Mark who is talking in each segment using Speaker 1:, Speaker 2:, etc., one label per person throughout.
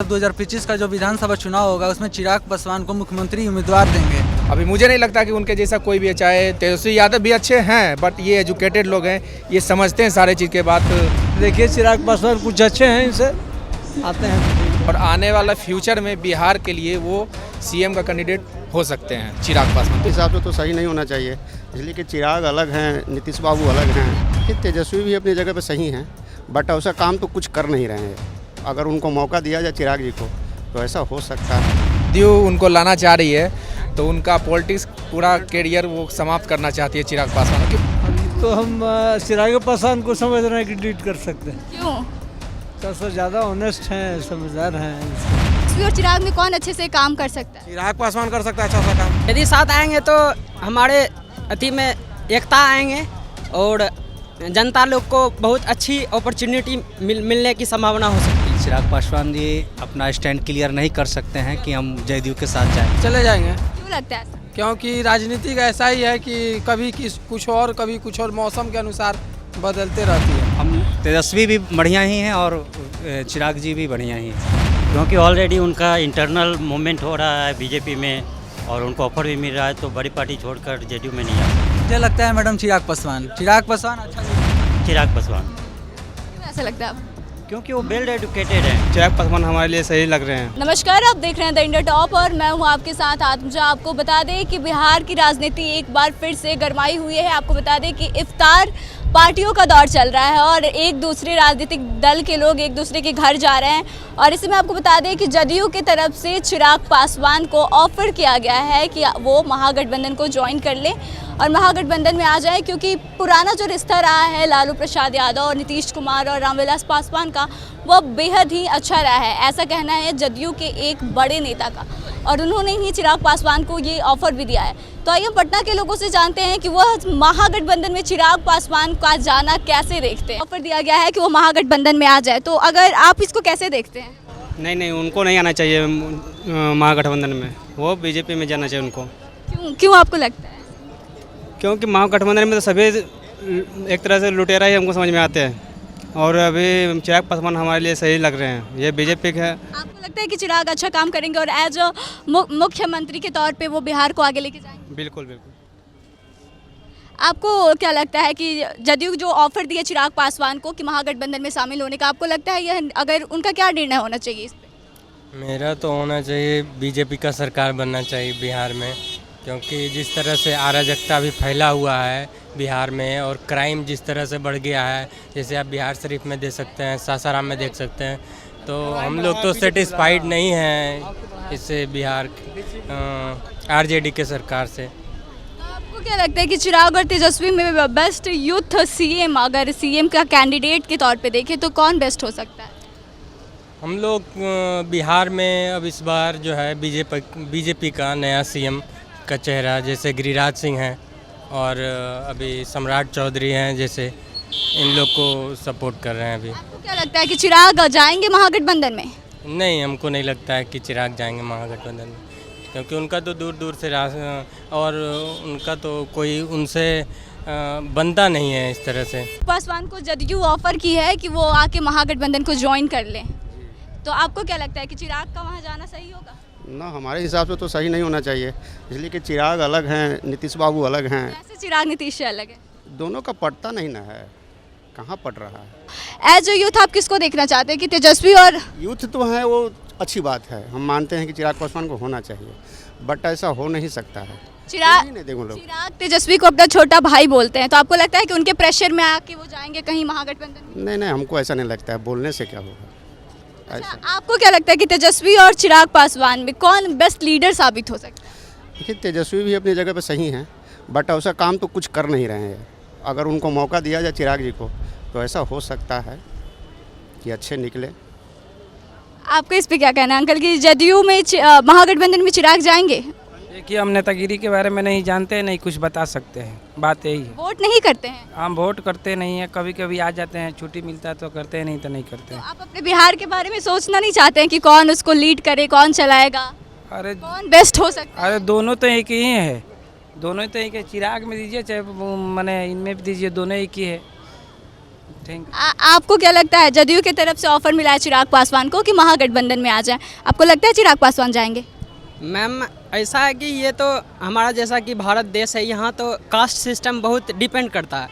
Speaker 1: 2025 का जो विधानसभा चुनाव होगा उसमें चिराग पासवान को मुख्यमंत्री उम्मीदवार देंगे।
Speaker 2: अभी मुझे नहीं लगता कि उनके जैसा कोई भी, चाहे तेजस्वी यादव भी अच्छे हैं, बट ये एजुकेटेड लोग हैं, ये समझते हैं सारे चीज़ के बात।
Speaker 3: देखिए चिराग पासवान कुछ अच्छे हैं, इनसे आते हैं
Speaker 2: और आने वाला फ्यूचर में बिहार के लिए वो सीएम का कैंडिडेट हो सकते हैं चिराग पासवान।
Speaker 4: हिसाब से तो सही नहीं होना चाहिए, इसलिए कि चिराग अलग हैं, नीतीश बाबू अलग हैं, कि तेजस्वी भी अपनी जगह पे सही हैं, बट ऐसा काम तो कुछ कर नहीं रहे हैं। अगर उनको मौका दिया जाए चिराग जी को तो ऐसा हो सकता है।
Speaker 2: ड्यू उनको लाना चाह रही है तो उनका पॉलिटिक्स पूरा कैरियर वो समाप्त करना चाहती है चिराग पासवान।
Speaker 3: अभी तो हम चिराग पासवान को समझ रहे हैं कि डीट कर सकते हैं।
Speaker 5: क्यों?
Speaker 3: सबसे ज़्यादा ऑनेस्ट हैं, समझदार हैं।
Speaker 5: तेजस्वी और चिराग में कौन अच्छे से काम कर सकता है?
Speaker 2: चिराग पासवान कर सकता है अच्छा सा काम।
Speaker 6: यदि साथ आएंगे तो हमारे अति में एकता आएंगे और जनता लोग को बहुत अच्छी अपॉर्चुनिटी मिलने की संभावना हो सकती है।
Speaker 7: चिराग पासवान जी अपना स्टैंड क्लियर नहीं कर सकते हैं कि हम जदयू के साथ जाएं।
Speaker 1: चले जाएंगे
Speaker 5: क्यों लगता है ऐसा?
Speaker 1: क्योंकि राजनीति का ऐसा ही है कि कभी कुछ और कभी कुछ और, मौसम के अनुसार बदलते रहती है।
Speaker 7: हम तेजस्वी भी बढ़िया ही हैं और चिराग जी भी बढ़िया ही हैं,
Speaker 8: क्योंकि ऑलरेडी उनका इंटरनल मूवमेंट हो रहा है बीजेपी में और उनको ऑफर भी मिल रहा है, तो बड़ी पार्टी छोड़कर जेडीयू में नहीं आ सकते।
Speaker 1: मुझे लगता है मैडम चिराग पासवान अच्छा
Speaker 8: चिराग पासवान
Speaker 5: क्यों ऐसा लगता है आपको?
Speaker 8: क्योंकि वो वेल एजुकेटेड हैं।
Speaker 3: चिराग पासवान हमारे लिए सही लग रहे हैं।
Speaker 5: नमस्कार, आप देख रहे हैं द इंडिया टॉप और मैं हूं आपके साथ आत्मजा। आपको बता दें कि बिहार की राजनीति एक बार फिर से गरमाई हुई है। आपको बता दें कि इफ्तार पार्टियों का दौर चल रहा है और एक दूसरे राजनीतिक दल के लोग एक दूसरे के घर जा रहे हैं। और इसी में आपको बता दें कि जदयू की तरफ से चिराग पासवान को ऑफर किया गया है कि वो महागठबंधन को ज्वाइन कर लें और महागठबंधन में आ जाए, क्योंकि पुराना जो रिश्ता रहा है लालू प्रसाद यादव और नीतीश कुमार और रामविलास पासवान का, वो बेहद ही अच्छा रहा है। ऐसा कहना है जदयू के एक बड़े नेता का और उन्होंने ही चिराग पासवान को ये ऑफर भी दिया है। तो आइए पटना के लोगों से जानते हैं कि वह महागठबंधन में चिराग पासवान का जाना कैसे देखते हैं। ऑफर दिया गया है कि वो महागठबंधन में आ जाए, तो अगर आप इसको कैसे देखते हैं?
Speaker 3: नहीं, उनको नहीं आना चाहिए महागठबंधन में, वो बीजेपी में जाना चाहिए उनको।
Speaker 5: क्यों आपको लगता है?
Speaker 3: क्योंकि महागठबंधन में तो सभी एक तरह से लुटेरा ही हमको समझ में आते हैं और अभी चिराग पासवान हमारे लिए सही लग रहे हैं। ये बीजेपी का है।
Speaker 5: आपको लगता है कि चिराग अच्छा काम करेंगे और एज मुख्यमंत्री के तौर पे वो बिहार को आगे लेके जाएंगे?
Speaker 3: बिल्कुल।
Speaker 5: आपको क्या लगता है कि जदयू जो ऑफर दिए चिराग पासवान को कि महागठबंधन में शामिल होने का, आपको लगता है यह अगर उनका क्या निर्णय होना चाहिए इस पे?
Speaker 9: मेरा तो होना चाहिए बीजेपी का सरकार बनना चाहिए बिहार में, क्योंकि जिस तरह से अराजकता भी फैला हुआ है बिहार में और क्राइम जिस तरह से बढ़ गया है, जैसे आप बिहार शरीफ में देख सकते हैं, सासाराम में देख सकते हैं, तो हम लोग तो सेटिस्फाइड नहीं हैं इससे बिहार आरजेडी के सरकार से।
Speaker 5: आपको क्या लगता है कि चिराग और तेजस्वी में बेस्ट यूथ सीएम, अगर सीएम का कैंडिडेट के तौर पे देखें तो कौन बेस्ट हो सकता है?
Speaker 9: हम लोग बिहार में अब इस बार जो है बीजेपी का नया सीएम का चेहरा जैसे गिरिराज सिंह हैं और अभी सम्राट चौधरी हैं, जैसे इन लोग को सपोर्ट कर रहे हैं अभी।
Speaker 5: आपको क्या लगता है कि चिराग जाएंगे महागठबंधन में?
Speaker 9: नहीं, हमको नहीं लगता है कि चिराग जाएंगे महागठबंधन में, क्योंकि उनका तो दूर से और उनका तो कोई उनसे बनता नहीं है इस तरह से।
Speaker 5: पासवान को जदयू ऑफर की है कि वो आके महागठबंधन को ज्वाइन कर लें, तो आपको क्या लगता है कि चिराग का वहाँ जाना सही होगा?
Speaker 4: ना, हमारे हिसाब से तो सही नहीं होना चाहिए, इसलिए कि चिराग अलग हैं, नीतीश बाबू अलग हैं।
Speaker 5: कैसे चिराग नीतीश से अलग है?
Speaker 4: दोनों का पटता नहीं ना है, कहाँ पट रहा है।
Speaker 5: एज यूथ आप किसको देखना चाहते हैं कि तेजस्वी और
Speaker 4: यूथ तो है, वो अच्छी बात है, हम मानते हैं कि चिराग पासवान को होना चाहिए, बट ऐसा हो नहीं सकता है।
Speaker 5: चिराग तेजस्वी को अपना छोटा भाई बोलते हैं, तो आपको लगता है कि उनके प्रेशर में आके वो जाएंगे कहीं महागठबंधन में?
Speaker 4: नहीं, हमको ऐसा नहीं लगता है, बोलने से क्या होगा।
Speaker 5: अच्छा, आपको क्या लगता है कि तेजस्वी और चिराग पासवान में कौन बेस्ट लीडर साबित हो सकता है?
Speaker 4: देखिए, तेजस्वी भी अपनी जगह पे सही हैं, बट ऐसा काम तो कुछ कर नहीं रहे हैं। अगर उनको मौका दिया जाए चिराग जी को तो ऐसा हो सकता है कि अच्छे निकले।
Speaker 5: आपको इस पे क्या कहना है अंकल, कि जदयू में महागठबंधन में चिराग जाएंगे?
Speaker 10: देखिए, हम नेतागिरी के बारे में नहीं जानते, नहीं कुछ बता सकते हैं, बात यही है।
Speaker 5: वोट नहीं करते हैं?
Speaker 10: हम वोट करते नहीं हैं, कभी कभी आ जाते हैं, छुट्टी मिलता है तो करते हैं, नहीं तो नहीं करते हैं।
Speaker 5: तो आप अपने बिहार के बारे में सोचना नहीं चाहते हैं कि कौन उसको लीड करे, कौन चलाएगा,
Speaker 10: अरे
Speaker 5: कौन बेस्ट हो सकता है?
Speaker 10: अरे दोनों तो एक ही है, दोनों तो एक है। चिराग में दीजिए चाहे मैंने इनमें भी दीजिए, दोनों एक ही है। थैंक
Speaker 5: आपको क्या लगता है, जदयू की तरफ से ऑफर मिला है चिराग पासवान को कि महागठबंधन में आ जाए, आपको लगता है चिराग पासवान जाएंगे?
Speaker 6: मैम ऐसा है कि ये तो हमारा जैसा कि भारत देश है, यहाँ तो कास्ट सिस्टम बहुत डिपेंड करता है।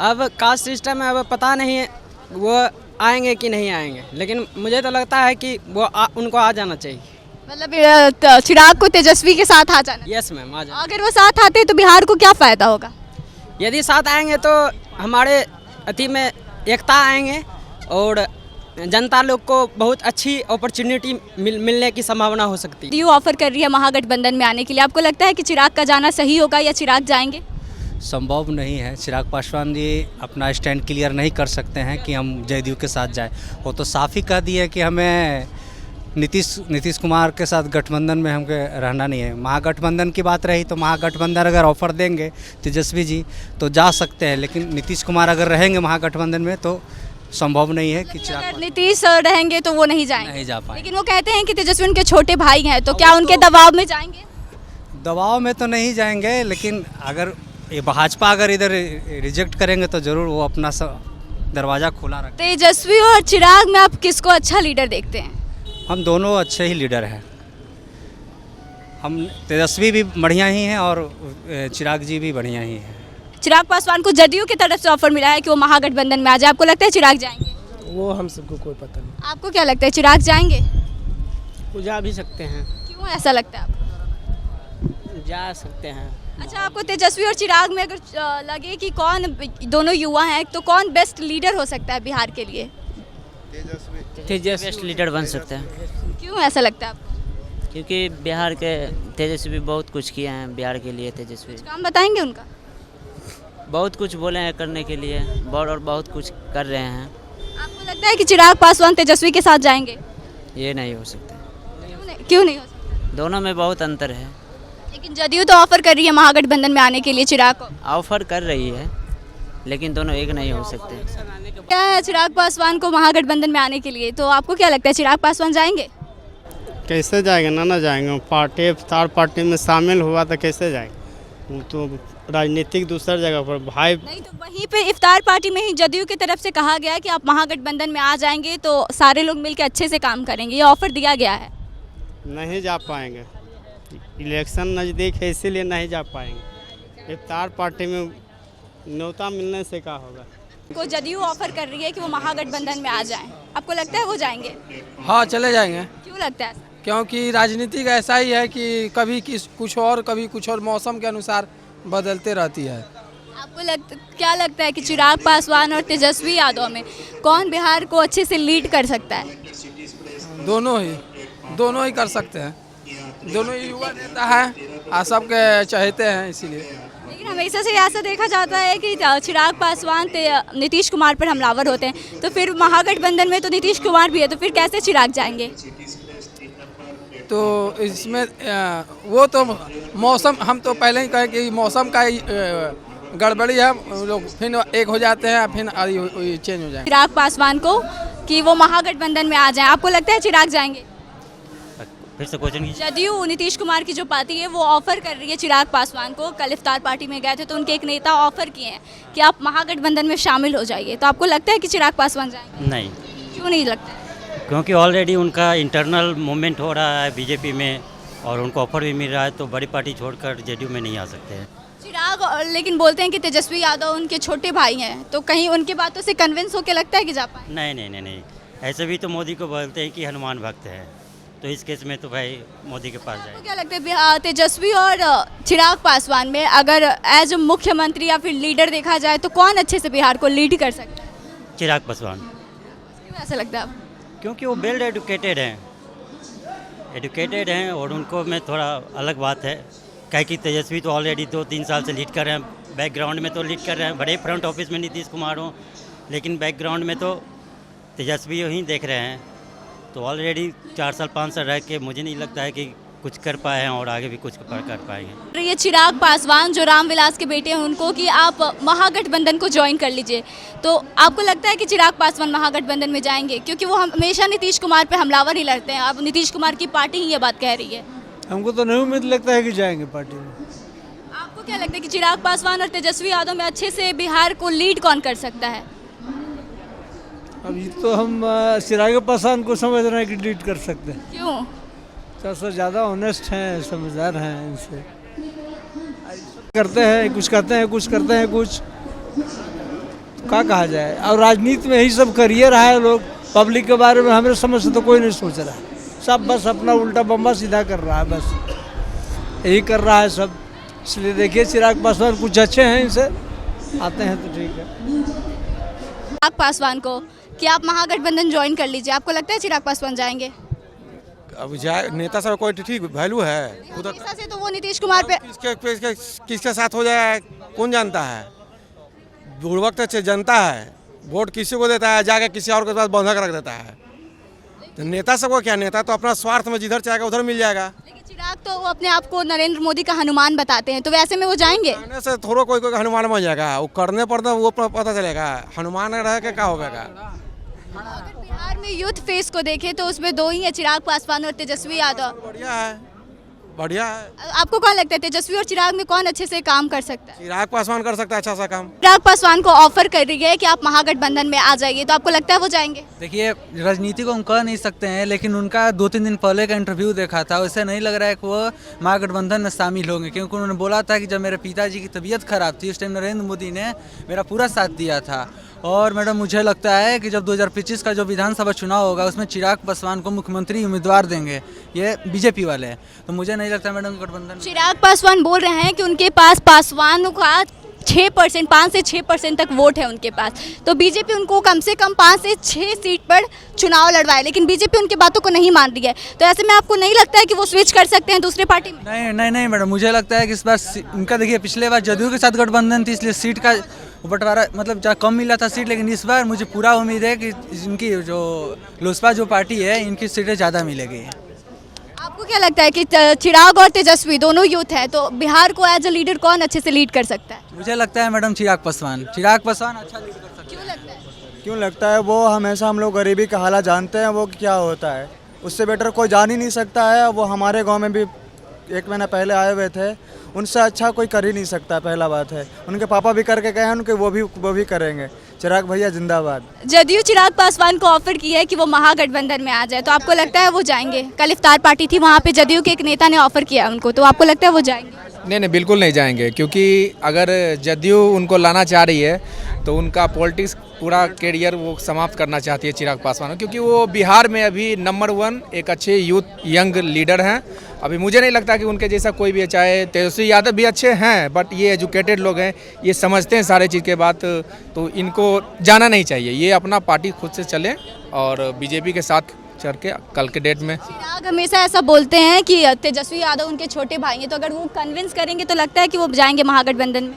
Speaker 6: अब कास्ट सिस्टम में अब पता नहीं है वो आएंगे कि नहीं आएंगे, लेकिन मुझे तो लगता है कि वो उनको आ जाना चाहिए।
Speaker 5: मतलब चिराग को तेजस्वी के साथ आ जाना?
Speaker 6: यस मैम, आ जाना।
Speaker 5: अगर वो साथ आते तो बिहार को क्या फ़ायदा होगा?
Speaker 6: यदि साथ आएंगे तो हमारे अति में एकता आएंगे और जनता लोग को बहुत अच्छी अपॉर्चुनिटी मिलने की संभावना हो सकती है।
Speaker 5: जदयू ऑफर कर रही है महागठबंधन में आने के लिए, आपको लगता है कि चिराग का जाना सही होगा या चिराग जाएंगे?
Speaker 7: संभव नहीं है। चिराग पासवान जी अपना स्टैंड क्लियर नहीं कर सकते हैं कि हम जदयू के साथ जाएं। वो तो साफ ही कह दिए कि हमें नीतीश कुमार के साथ गठबंधन में हमको रहना नहीं है। महागठबंधन की बात रही तो महागठबंधन अगर ऑफर देंगे तेजस्वी जी तो जा सकते हैं, लेकिन नीतीश कुमार अगर रहेंगे महागठबंधन में तो संभव नहीं है कि
Speaker 5: अगर नीतीश रहेंगे तो वो नहीं जाएंगे?
Speaker 7: नहीं जा पाएंगे।
Speaker 5: लेकिन वो कहते हैं कि तेजस्वी उनके छोटे भाई हैं, तो क्या उनके दबाव में जाएंगे?
Speaker 7: दबाव में तो नहीं जाएंगे, लेकिन अगर ये भाजपा अगर इधर रिजेक्ट करेंगे तो ज़रूर वो अपना दरवाज़ा खुला रखें।
Speaker 5: तेजस्वी और चिराग में आप किसको अच्छा लीडर देखते हैं?
Speaker 7: हम दोनों अच्छे ही लीडर हैं। हम तेजस्वी भी बढ़िया ही हैं और चिराग जी भी बढ़िया ही हैं।
Speaker 5: चिराग पासवान को जदयू की तरफ से ऑफर मिला है कि वो महागठबंधन में आ जाए, आपको लगता है चिराग जाएंगे?
Speaker 10: वो हम सबको कोई पता नहीं।
Speaker 5: आपको क्या लगता है, चिराग जाएंगे?
Speaker 6: वो जा भी सकते हैं।
Speaker 5: क्यों ऐसा लगता है आपको?
Speaker 6: जा सकते हैं।
Speaker 5: अच्छा, आपको तेजस्वी और चिराग में अगर लगे कि कौन, दोनों युवा हैं, तो कौन बेस्ट लीडर हो सकता है बिहार के लिए?
Speaker 6: तेजस्वी बेस्ट लीडर बन सकते हैं।
Speaker 5: क्यों ऐसा लगता है आपको?
Speaker 6: क्योंकि बिहार के तेजस्वी बहुत कुछ किए हैं बिहार के लिए। तेजस्वी
Speaker 5: काम बताएंगे उनका?
Speaker 6: बहुत कुछ बोले हैं करने के लिए, और बहुत कुछ कर रहे हैं।
Speaker 5: आपको लगता है कि चिराग पासवान तेजस्वी के साथ जाएंगे?
Speaker 6: ये नहीं हो सकता।
Speaker 5: क्यों नहीं हो सकता?
Speaker 6: दोनों में बहुत अंतर है।
Speaker 5: लेकिन जदयू तो ऑफर कर रही है महागठबंधन में आने के लिए चिराग को।
Speaker 6: ऑफर कर रही है, लेकिन दोनों एक नहीं हो सकते।
Speaker 5: क्या है चिराग पासवान को महागठबंधन में आने के लिए, तो आपको क्या लगता है चिराग पासवान जाएंगे?
Speaker 4: कैसे जाएंगे? ना जाएंगे। पार्टी इफ्तार पार्टी में शामिल हुआ तो कैसे जाएंगे? वो तो राजनीतिक दूसरी जगह पर भाई
Speaker 5: नहीं, तो वहीं पे इफ्तार पार्टी में ही जदयू की तरफ से कहा गया कि आप महागठबंधन में आ जाएंगे तो सारे लोग मिलकर अच्छे से काम करेंगे, ये ऑफर दिया गया है।
Speaker 4: नहीं जा पाएंगे, इलेक्शन नज़दीक है इसीलिए नहीं जा पाएंगे। इफ्तार पार्टी में न्योता मिलने से क्या होगा?
Speaker 5: को जदयू ऑफर कर रही है कि वो महागठबंधन में आ जाएं, आपको लगता है वो जाएंगे?
Speaker 1: हाँ, चले जाएंगे।
Speaker 5: क्यों लगता है?
Speaker 1: क्योंकि राजनीतिक ऐसा ही है कि कभी कुछ और कभी कुछ और, मौसम के अनुसार बदलते रहती है।
Speaker 5: आपको क्या लगता है कि चिराग पासवान और तेजस्वी यादव में कौन बिहार को अच्छे से लीड कर सकता है?
Speaker 1: दोनों ही कर सकते हैं। दोनों ही युवा नेता हैं, सबके चाहते हैं, इसीलिए।
Speaker 5: लेकिन हमेशा से ऐसा देखा जाता है कि चिराग पासवान नीतीश कुमार पर हमलावर होते हैं, तो फिर महागठबंधन में तो नीतीश कुमार भी है, तो फिर कैसे चिराग जाएंगे?
Speaker 1: तो इसमें वो तो मौसम, हम तो पहले ही कहे कि मौसम का गड़बड़ी है, लोग फिर एक हो जाते हैं, फिर चेंज हो जाएंगे।
Speaker 5: चिराग पासवान को कि वो महागठबंधन में आ जाएं, आपको लगता है चिराग जाएंगे?
Speaker 8: फिर से क्वेश्चन कीजिए।
Speaker 5: जदयू नीतीश कुमार की जो पार्टी है वो ऑफर कर रही है चिराग पासवान को। कल इफ्तार पार्टी में गए थे तो उनके एक नेता ऑफर किए हैं कि आप महागठबंधन में शामिल हो जाइए, तो आपको लगता है कि चिराग पासवान जाएंगे?
Speaker 8: नहीं।
Speaker 5: क्यों नहीं लगता?
Speaker 8: क्योंकि ऑलरेडी उनका इंटरनल मूवमेंट हो रहा है बीजेपी में, और उनको ऑफर भी मिल रहा है, तो बड़ी पार्टी छोड़कर जेडीयू में नहीं आ सकते हैं
Speaker 5: चिराग। लेकिन बोलते हैं कि तेजस्वी यादव उनके छोटे भाई हैं, तो कहीं उनकी बातों से कन्विंस होकर लगता है कि जा पाए?
Speaker 8: नहीं, ऐसे भी तो मोदी को बोलते हैं कि हनुमान भक्त है, तो इस केस में तो भाई मोदी के पास जाए।
Speaker 5: क्या लगता है तेजस्वी और चिराग पासवान में अगर एज मुख्यमंत्री या फिर लीडर देखा जाए तो कौन अच्छे से बिहार को लीड कर सकता है?
Speaker 8: चिराग पासवान।
Speaker 5: क्यों ऐसा लगता है आपको?
Speaker 8: क्योंकि वो वेल एजुकेटेड हैं और उनको में थोड़ा अलग बात है। क्या कि तेजस्वी तो ऑलरेडी 2-3 साल से लीड कर रहे हैं, बैकग्राउंड में तो लीड कर रहे हैं, बड़े फ्रंट ऑफिस में नीतीश कुमार हो, लेकिन बैकग्राउंड में तो तेजस्वी ही देख रहे हैं। तो ऑलरेडी 4 साल 5 साल रह के मुझे नहीं लगता है कि कुछ कर पाए हैं और आगे भी कुछ कर पाएंगे।
Speaker 5: ये चिराग पासवान जो रामविलास के बेटे हैं उनको कि आप महागठबंधन को ज्वाइन कर लीजिए, तो आपको लगता है कि चिराग पासवान महागठबंधन में जाएंगे? क्योंकि वो हमेशा नीतीश कुमार पे हमलावर ही लड़ते हैं, अब नीतीश कुमार की पार्टी ही ये बात कह रही है।
Speaker 10: हमको तो नहीं उम्मीद लगता है कि जाएंगे पार्टी में।
Speaker 5: आपको क्या लगता है कि चिराग पासवान और तेजस्वी यादव में अच्छे से बिहार को लीड कौन कर सकता है?
Speaker 11: अभी तो हम चिराग पासवान को समझ रहे हैं कि डिलीट कर सकते हैं।
Speaker 5: क्यों?
Speaker 11: सबसे ज़्यादा ऑनेस्ट हैं, समझदार हैं, इनसे करते हैं कुछ, करते हैं कुछ, करते हैं कुछ, क्या कहा जाए। और राजनीति में यही सब करियर है, लोग पब्लिक के बारे में हमें समझ से तो कोई नहीं सोच रहा है, सब बस अपना उल्टा बम्बा सीधा कर रहा है, बस यही कर रहा है सब। इसलिए देखिए चिराग पासवान कुछ अच्छे हैं, इनसे आते हैं तो ठीक है।
Speaker 5: चिराग पासवान को कि आप महागठबंधन ज्वाइन कर लीजिए, आपको लगता है चिराग पासवान जाएंगे?
Speaker 12: अब जाए नेता सब कोई ठीक वैल्यू है उधर
Speaker 5: से तो वो नीतीश कुमार पे
Speaker 12: किसके साथ हो जाए कौन जानता है। बुड़वक तो जनता है, वोट किसी को देता है, जाके किसी और के पास बंधक रख देता है। तो नेता सबको क्या, नेता तो अपना स्वार्थ में जिधर चाहेगा उधर मिल जाएगा।
Speaker 5: लेकिन चिराग तो वो अपने आप को नरेंद्र मोदी का हनुमान बताते हैं, तो वैसे में वो जाएंगे?
Speaker 12: करने से थोड़ा कोई हनुमान बन जाएगा, वो करने पर वो पता चलेगा हनुमान रह के क्या होगा।
Speaker 5: अगर बिहार में यूथ फेस को देखें तो उसमें दो ही है, चिराग पासवान और तेजस्वी यादव।
Speaker 12: बढ़िया है, बढ़िया है।
Speaker 5: आपको कौन लगता है तेजस्वी और चिराग में कौन अच्छे से काम कर सकता है?
Speaker 12: चिराग पासवान कर सकता है अच्छा सा काम।
Speaker 5: चिराग पासवान को ऑफर कर रही है कि आप महागठबंधन में आ जाइए, तो आपको लगता है वो जाएंगे?
Speaker 7: देखिए राजनीति को हम कह नहीं सकते हैं, लेकिन उनका 2-3 दिन पहले का इंटरव्यू देखा था, उससे नहीं लग रहा है कि वो महागठबंधन में शामिल होंगे, क्योंकि उन्होंने बोला था कि जब मेरे पिताजी की तबीयत खराब थी उस टाइम नरेंद्र मोदी ने मेरा पूरा साथ दिया था। और मैडम मुझे लगता है कि जब 2025 का जो विधानसभा चुनाव होगा उसमें चिराग पासवान को मुख्यमंत्री उम्मीदवार देंगे ये बीजेपी वाले, तो मुझे नहीं लगता मैडम गठबंधन।
Speaker 5: चिराग पासवान बोल रहे हैं कि उनके पास पासवानों का 6%, 5 से 6% तक वोट है उनके पास, तो बीजेपी उनको कम से कम 5 से 6 सीट पर चुनाव लड़वाए, लेकिन बीजेपी उनकी बातों को नहीं मान रही है। तो ऐसे में आपको नहीं लगता है कि वो स्विच कर सकते हैं दूसरे पार्टी में?
Speaker 7: नहीं मैडम, मुझे लगता है कि इस बार उनका देखिए पिछले बार जदयू के साथ गठबंधन थी, इसलिए सीट का बंटवारा मतलब ज़्यादा कम मिला था सीट, लेकिन इस बार मुझे पूरा उम्मीद है कि इनकी जो लोजपा जो पार्टी है इनकी सीटें ज़्यादा मिलेगी।
Speaker 5: आपको क्या लगता है कि चिराग और तेजस्वी दोनों यूथ हैं, तो बिहार को एज अ लीडर कौन अच्छे से लीड कर सकता है?
Speaker 7: मुझे लगता है मैडम चिराग पासवान अच्छा लीड कर सकता है।
Speaker 5: क्यों लगता है?
Speaker 11: क्यों लगता है? वो हमेशा हम लोग गरीबी का हालात जानते हैं, वो क्या होता है, उससे बेटर कोई जान ही नहीं सकता है। वो हमारे गांव में भी 1 महीना पहले आए हुए थे, उनसे अच्छा कोई कर ही नहीं सकता, पहला बात है। उनके पापा भी करके गए हैं, उनके वो भी करेंगे। चिराग भैया जिंदाबाद।
Speaker 5: जदयू चिराग पासवान को ऑफर की है कि वो महागठबंधन में आ जाए, तो आपको लगता है वो जाएंगे? कल इफ्तार पार्टी थी, वहाँ पे जदयू के एक नेता ने ऑफर किया उनको, तो आपको लगता है वो जाएंगे?
Speaker 2: नहीं बिल्कुल नहीं जाएंगे, क्योंकि अगर जदयू उनको लाना चाह रही है तो उनका पॉलिटिक्स पूरा कैरियर वो समाप्त करना चाहती है चिराग पासवान, क्योंकि वो बिहार में अभी नंबर 1 एक अच्छे यूथ यंग लीडर हैं। अभी मुझे नहीं लगता कि उनके जैसा कोई भी है, चाहे तेजस्वी यादव भी अच्छे हैं, बट ये एजुकेटेड लोग हैं, ये समझते हैं सारे चीज़ के बात, तो इनको जाना नहीं चाहिए। ये अपना पार्टी खुद से चलें और बीजेपी के साथ चढ़ के कल के डेट में।
Speaker 5: चिराग हमेशा ऐसा बोलते हैं कि तेजस्वी यादव उनके छोटे भाई हैं, तो अगर वो कन्विंस करेंगे तो लगता है कि वो जाएंगे महागठबंधन में?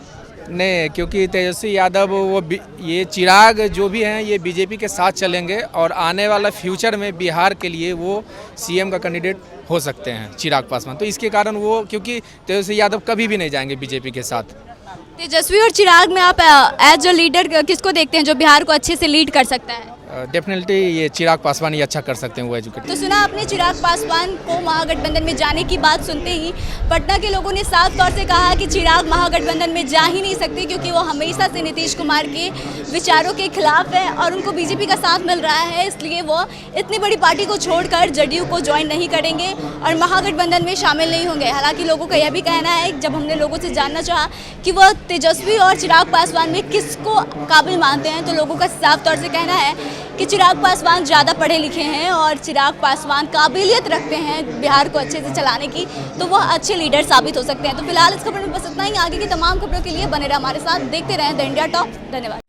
Speaker 2: नहीं, क्योंकि तेजस्वी यादव ये चिराग जो भी हैं ये बीजेपी के साथ चलेंगे और आने वाला फ्यूचर में बिहार के लिए वो सीएम का कैंडिडेट हो सकते हैं चिराग पासवान, तो इसके कारण वो, क्योंकि तेजस्वी यादव कभी भी नहीं जाएंगे बीजेपी के साथ।
Speaker 5: तेजस्वी और चिराग में आप एज अ लीडर किसको देखते हैं जो बिहार को अच्छे से लीड कर सकता है?
Speaker 2: डेफिनेटली ये चिराग पासवान ही अच्छा कर सकते हैं, वो एजुकेटेड।
Speaker 5: तो सुना आपने चिराग पासवान को महागठबंधन में जाने की बात सुनते ही पटना के लोगों ने साफ तौर से कहा कि चिराग महागठबंधन में जा ही नहीं सकते, क्योंकि वो हमेशा से नीतीश कुमार के विचारों के खिलाफ है और उनको बीजेपी का साथ मिल रहा है, इसलिए वो इतनी बड़ी पार्टी को छोड़कर जदयू को ज्वाइन नहीं करेंगे और महागठबंधन में शामिल नहीं होंगे। हालांकि लोगों का यह भी कहना है, जब हमने लोगों से जानना चाहा कि वो तेजस्वी और चिराग पासवान में किसको काबिल मानते हैं, तो लोगों का साफ तौर से कहना है कि चिराग पासवान ज़्यादा पढ़े लिखे हैं और चिराग पासवान काबिलियत रखते हैं बिहार को अच्छे से चलाने की, तो वह अच्छे लीडर साबित हो सकते हैं। तो फिलहाल इस खबर में बस इतना ही। आगे की तमाम खबरों के लिए बने रहे हमारे साथ, देखते रहें द इंडिया टॉप। धन्यवाद।